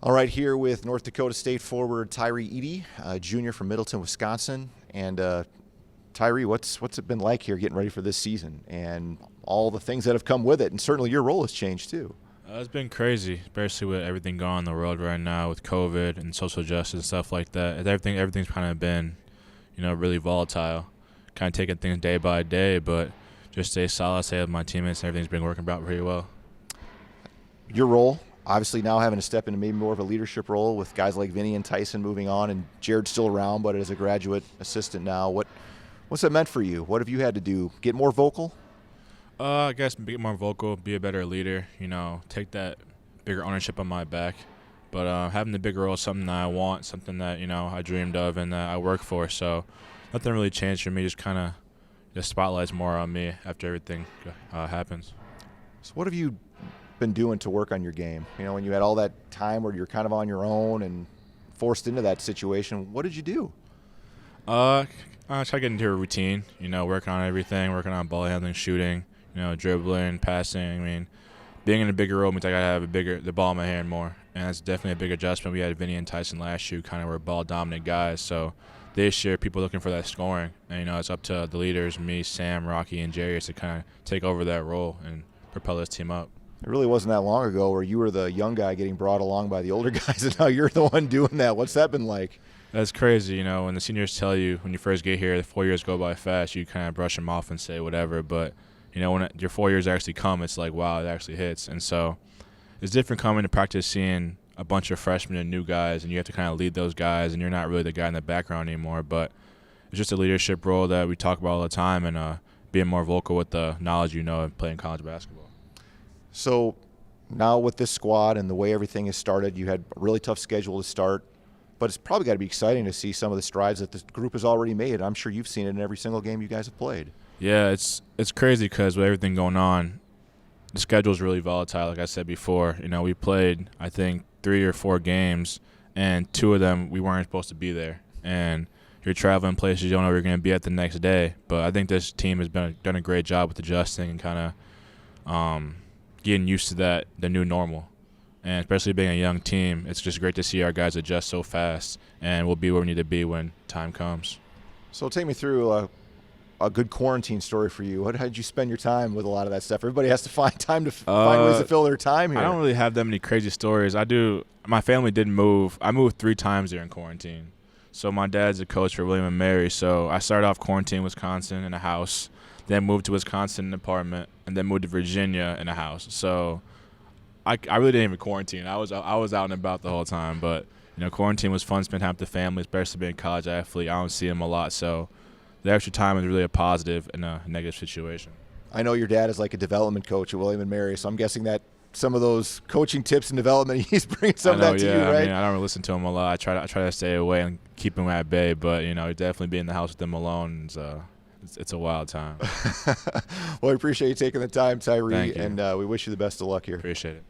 All right, here with North Dakota State forward Tyree Eady, junior from Middleton, Wisconsin. And Tyree, what's it been like here getting ready for this season and all the things that have come with it? And certainly your role has changed too. It's been crazy, especially with everything going on in the world right now with COVID and social justice and stuff like that. Everything's kind of been, really volatile. Kind of taking things day by day, but just stay solid, stay with my teammates, and everything's been working out pretty well. Your role, obviously now having to step into maybe more of a leadership role with guys like Vinny and Tyson moving on, and Jared's still around, but as a graduate assistant now. What's that meant for you? What have you had to do? Get more vocal? I guess be more vocal, be a better leader, take that bigger ownership on my back. But having the bigger role is something that I want, something that, I dreamed of and that I work for. So nothing really changed for me, just kind of the spotlight's more on me after everything happens. So what have you been doing to work on your game? When you had all that time where you're kind of on your own and forced into that situation, what did you do? I try to get into a routine, working on everything, working on ball handling, shooting, dribbling, passing. Being in a bigger role means I got to have the ball in my hand more, and that's definitely a big adjustment. We had Vinny and Tyson last year, kind of were ball-dominant guys, so this year people looking for that scoring, and it's up to the leaders, me, Sam, Rocky, and Jerry, to kind of take over that role and propel this team up. It really wasn't that long ago where you were the young guy getting brought along by the older guys, and now you're the one doing that. What's that been like? That's crazy, when the seniors tell you when you first get here, the 4 years go by fast, you kind of brush them off and say whatever, but when your 4 years actually come, it's like, wow, it actually hits. And so it's different coming to practice seeing a bunch of freshmen and new guys, and you have to kind of lead those guys, and you're not really the guy in the background anymore. But it's just a leadership role that we talk about all the time, and being more vocal with the knowledge of playing college basketball. So now with this squad and the way everything has started, you had a really tough schedule to start, but it's probably got to be exciting to see some of the strides that the group has already made. I'm sure you've seen it in every single game you guys have played. Yeah, it's crazy because with everything going on, the schedule is really volatile. Like I said before, we played, I think, 3 or 4 games, and 2 of them we weren't supposed to be there. And you're traveling places you don't know where you're going to be at the next day. But I think this team has done a great job with adjusting and kind of getting used to the new normal. And especially being a young team, it's just great to see our guys adjust so fast, and we'll be where we need to be when time comes. So take me through a good quarantine story for you. How did you spend your time with a lot of that stuff? Everybody has to find time to find ways to fill their time here. I don't really have that many crazy stories. I do. My family did move. I moved 3 times during quarantine. So my dad's a coach for William & Mary. So I started off quarantine, Wisconsin, in a house, then moved to Wisconsin in an apartment, and then moved to Virginia in a house. So I really didn't even quarantine. I was out and about the whole time. But quarantine was fun. Spend time with the family, especially being a college athlete. I don't see them a lot, so the extra time is really a positive in a negative situation. I know your dad is like a development coach at William & Mary, so I'm guessing that some of those coaching tips and development, he's bringing some of that to you, right? I don't really listen to him a lot. I try to stay away and keep him at bay, but definitely being in the house with him alone it's a wild time. Well, I appreciate you taking the time, Tyree, Thank you. And we wish you the best of luck here. Appreciate it.